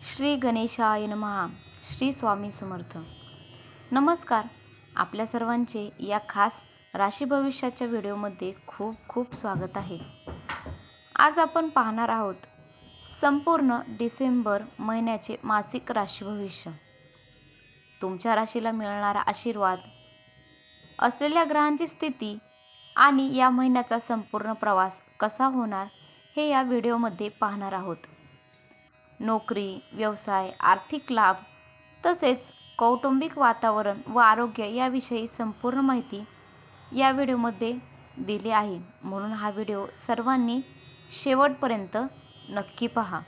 श्री गणेशाय नमः. श्री स्वामी समर्थ. नमस्कार. आपल्या सर्वांचे या खास राशी भविष्याच्या व्हिडिओमध्ये खूप खूप स्वागत आहे. आज आपण पाहणार आहोत संपूर्ण डिसेंबर महिन्याचे मासिक राशी भविष्य. तुमच्या राशीला मिळणारा आशीर्वाद, असलेल्या ग्रहांची स्थिती आणि या महिन्याचा संपूर्ण प्रवास कसा होणार हे या व्हिडिओमध्ये पाहणार आहोत. नोकरी, व्यवसाय, आर्थिक लाभ तसेच कौटुंबिक वातावरण व आरोग्य याविषयी संपूर्ण माहिती या व्हिडिओमध्ये दिली आहे. म्हणून हा व्हिडिओ सर्वांनी शेवटपर्यंत नक्की पहा.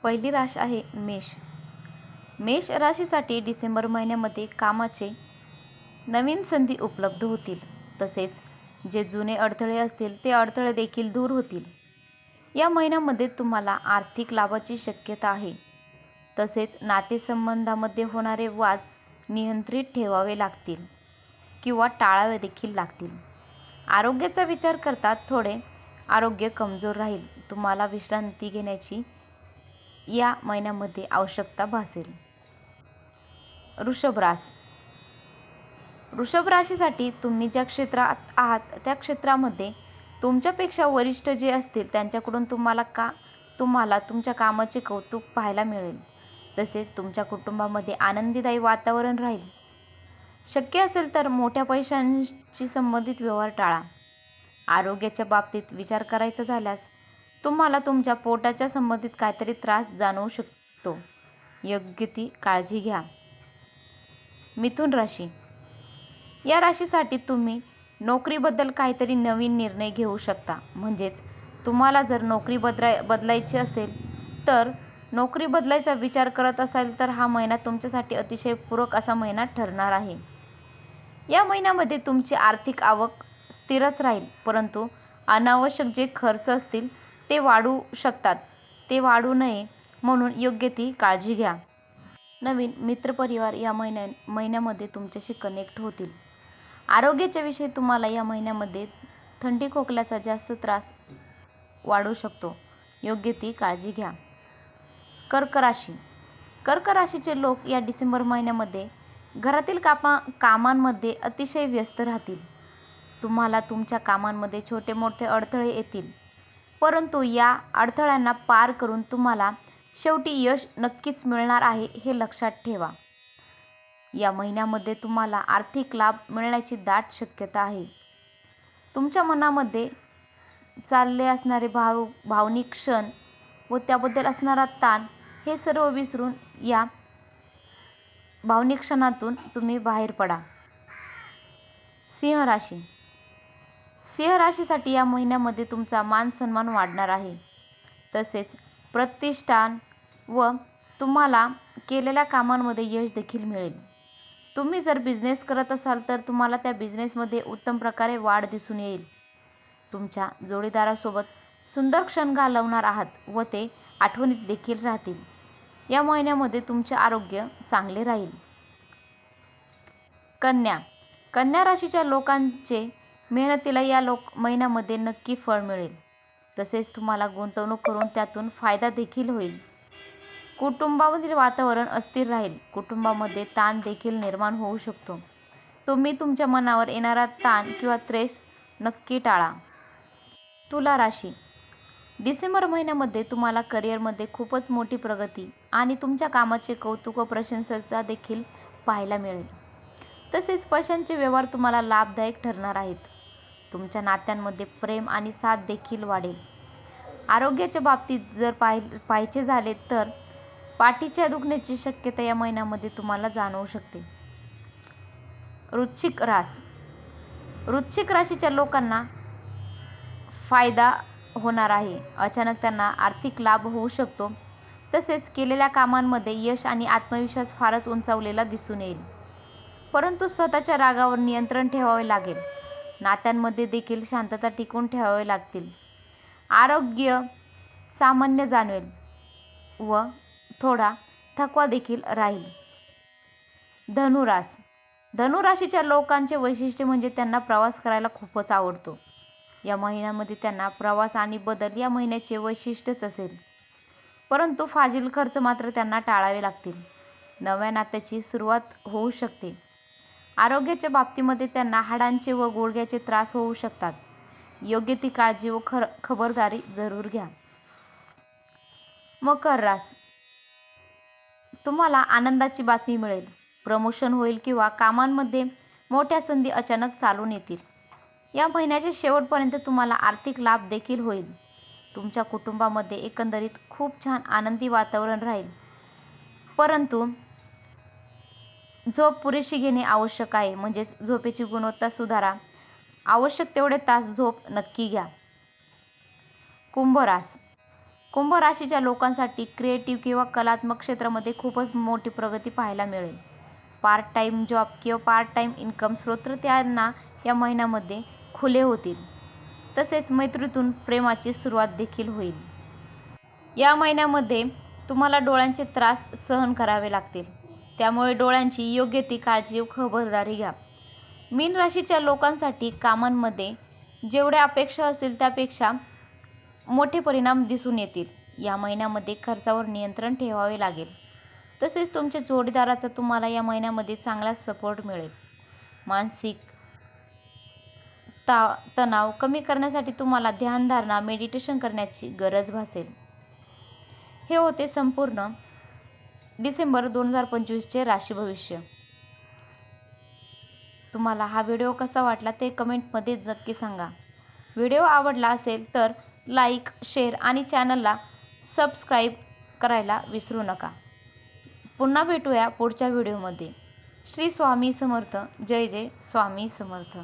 पहिली राशी आहे मेष. मेष राशीसाठी डिसेंबर महिन्यामध्ये कामाचे नवीन संधी उपलब्ध होतील. तसेच जे जुने अडथळे असतील ते अडथळे देखील दूर होतील. या महिन्यामध्ये तुम्हाला आर्थिक लाभाची शक्यता आहे. तसेच नातेसंबंधामध्ये होणारे वाद नियंत्रित ठेवावे लागतील किंवा टाळावे देखील लागतील. आरोग्याचा विचार करता थोडे आरोग्य कमजोर राहील. तुम्हाला विश्रांती घेण्याची या महिन्यामध्ये आवश्यकता भासेल. वृषभ रास. वृषभ राशीसाठी तुम्ही ज्या क्षेत्रात आहात त्या क्षेत्रामध्ये तुमच्यापेक्षा वरिष्ठ जे असतील त्यांच्याकडून तुम्हाला तुमच्या कामाचे कौतुक पाहायला मिळेल. तसेच तुमच्या कुटुंबामध्ये आनंदीदायी वातावरण राहील. शक्य असेल तर मोठ्या पैशांशी संबंधित व्यवहार टाळा. आरोग्याच्या बाबतीत विचार करायचा झाल्यास तुम्हाला तुमच्या पोटाच्या संबंधित काहीतरी त्रास जाणवू शकतो. योग्य ती काळजी घ्या. मिथुन राशी. या राशीसाठी तुम्ही नोकरीबद्दल काहीतरी नवीन निर्णय घेऊ शकता. म्हणजेच तुम्हाला जर नोकरी बदलायची असेल तर नोकरी बदलायचा विचार करत असाल तर हा महिना तुमच्यासाठी अतिशय पूरक असा महिना ठरणार आहे. या महिन्यामध्ये तुमची आर्थिक आवक स्थिरच राहील, परंतु अनावश्यक जे खर्च असतील ते वाढू शकतात. ते वाढू नये म्हणून योग्य ती काळजी घ्या. नवीन मित्रपरिवार या महिन्यामध्ये तुमच्याशी कनेक्ट होतील. आरोग्याच्या विषयी तुम्हाला या महिन्यामध्ये थंडी खोकल्याचा जास्त त्रास वाढू शकतो. योग्य ती काळजी घ्या. कर्क राशी. कर्क राशीचे लोक या डिसेंबर महिन्यामध्ये घरातील कामांमध्ये अतिशय व्यस्त राहतील. तुम्हाला तुमच्या कामांमध्ये छोटे मोठे अडथळे येतील, परंतु या अडथळ्यांना पार करून तुम्हाला शेवटी यश नक्कीच मिळणार आहे हे लक्षात ठेवा. या महिन्यामध्ये तुम्हाला आर्थिक लाभ मिळण्याची दाट शक्यता आहे. तुमच्या मनामध्ये चालले असणारे भावनिक क्षण व त्याबद्दल असणारा ताण हे सर्व विसरून या भावनिक क्षणातून तुम्ही बाहेर पडा. सिंह राशी. सिंह राशीसाठी या महिन्यामध्ये तुमचा मान सन्मान वाढणार आहे. तसेच प्रतिष्ठान व तुम्हाला केलेल्या कामांमध्ये यश देखील मिळेल. तुम्ही जर बिझनेस करत असाल तर तुम्हाला त्या बिझनेसमध्ये उत्तम प्रकारे वाढ दिसून येईल. तुमच्या जोडीदारासोबत सुंदर क्षण घालवणार आहात व ते आठवणीत देखील राहतील. या महिन्यामध्ये तुमचे आरोग्य चांगले राहील. कन्या. कन्या राशीच्या लोकांचे मेहनतीला या महिन्यामध्ये नक्की फळ मिळेल. तसेच तुम्हाला गुंतवणूक करून त्यातून फायदा देखील होईल. कुटुंबामधील वातावरण अस्थिर राहील. कुटुंबामध्ये ताण देखील निर्माण होऊ शकतो. तुम्ही तुमच्या मनावर येणारा ताण किंवा त्रेस नक्की टाळा. तुला राशी. डिसेंबर महिन्यामध्ये तुम्हाला करिअरमध्ये खूपच मोठी प्रगती आणि तुमच्या कामाचे कौतुक व प्रशंसा देखील पाहायला मिळेल. तसेच पैशांचे व्यवहार तुम्हाला लाभदायक ठरणार आहेत. तुमच्या नात्यांमध्ये प्रेम आणि साथ देखील वाढेल. आरोग्याच्या बाबतीत जर पाहायचे झाले तर पाठीच्या दुखण्याची शक्यता या महिन्यामध्ये तुम्हाला जाणवू शकते. वृश्चिक रास. वृश्चिक राशीच्या लोकांना फायदा होणार आहे. अचानक त्यांना आर्थिक लाभ होऊ शकतो. तसेच केलेल्या कामांमध्ये यश आणि आत्मविश्वास फारच उंचावलेला दिसून येईल, परंतु स्वतःच्या रागावर नियंत्रण ठेवावे लागेल. नात्यांमध्ये देखील शांतता टिकवून ठेवावी लागतील. आरोग्य सामान्य जाणवेल व थोडा थकवा देखील राहील. धनुरास. धनुराशीच्या लोकांचे वैशिष्ट्य म्हणजे त्यांना प्रवास करायला खूपच आवडतो. या महिन्यामध्ये त्यांना प्रवास आणि बदल या महिन्याचे वैशिष्ट्यच असेल. परंतु फाजील खर्च मात्र त्यांना टाळावे लागतील. नव्या नात्याची सुरुवात होऊ शकते. आरोग्याच्या बाबतीमध्ये त्यांना हाडांचे व गुडघ्याचे त्रास होऊ शकतात. योग्य ती काळजी व खबरदारी जरूर घ्या. मकर रास, तुम्हाला आनंदाची बातमी मिळेल. प्रमोशन होईल किंवा कामांमध्ये मोठ्या संधी अचानक चालून येतील. या महिन्याच्या शेवटपर्यंत तुम्हाला आर्थिक लाभ देखील होईल. तुमच्या कुटुंबामध्ये एकंदरीत खूप छान आनंदी वातावरण राहील. परंतु झोप पुरेशी घेणे आवश्यक आहे. म्हणजेच झोपेची गुणवत्ता सुधारा. आवश्यक तेवढे तास झोप नक्की घ्या. कुंभ रास, कुंभ राशीच्या लोकांसाठी क्रिएटिव्ह किंवा कलात्मक क्षेत्रामध्ये खूपच मोठी प्रगती पाहायला मिळेल. पार्ट टाईम जॉब किंवा पार्ट टाईम इन्कम स्रोत त्यांना या महिन्यामध्ये खुले होतील. तसेच मैत्रीतून प्रेमाची सुरुवात देखील होईल. या महिन्यामध्ये तुम्हाला डोळ्यांचे त्रास सहन करावे लागतील. त्यामुळे डोळ्यांची योग्य ती काळजी व खबरदारी घ्या. मीन राशीच्या लोकांसाठी कामांमध्ये जेवढ्या अपेक्षा असतील त्यापेक्षा मोठे परिणाम दिसून येतील. या महिन्यामध्ये खर्चावर नियंत्रण ठेवावे लागेल. तसेच तुमच्या जोडीदाराचा तुम्हाला या महिन्यामध्ये चांगला सपोर्ट मिळेल. मानसिक तणाव कमी करण्यासाठी तुम्हाला ध्यानधारणा मेडिटेशन करण्याची गरज भासेल. हे होते संपूर्ण डिसेंबर 2025चे राशी भविष्य. तुम्हाला हा व्हिडिओ कसा वाटला ते कमेंटमध्ये नक्की सांगा. व्हिडिओ आवडला असेल तर लाईक, शेअर आणि चॅनलला सबस्क्राईब करायला विसरू नका. पुन्हा भेटूया पुढच्या व्हिडिओमध्ये. श्री स्वामी समर्थ. जय जय स्वामी समर्थ.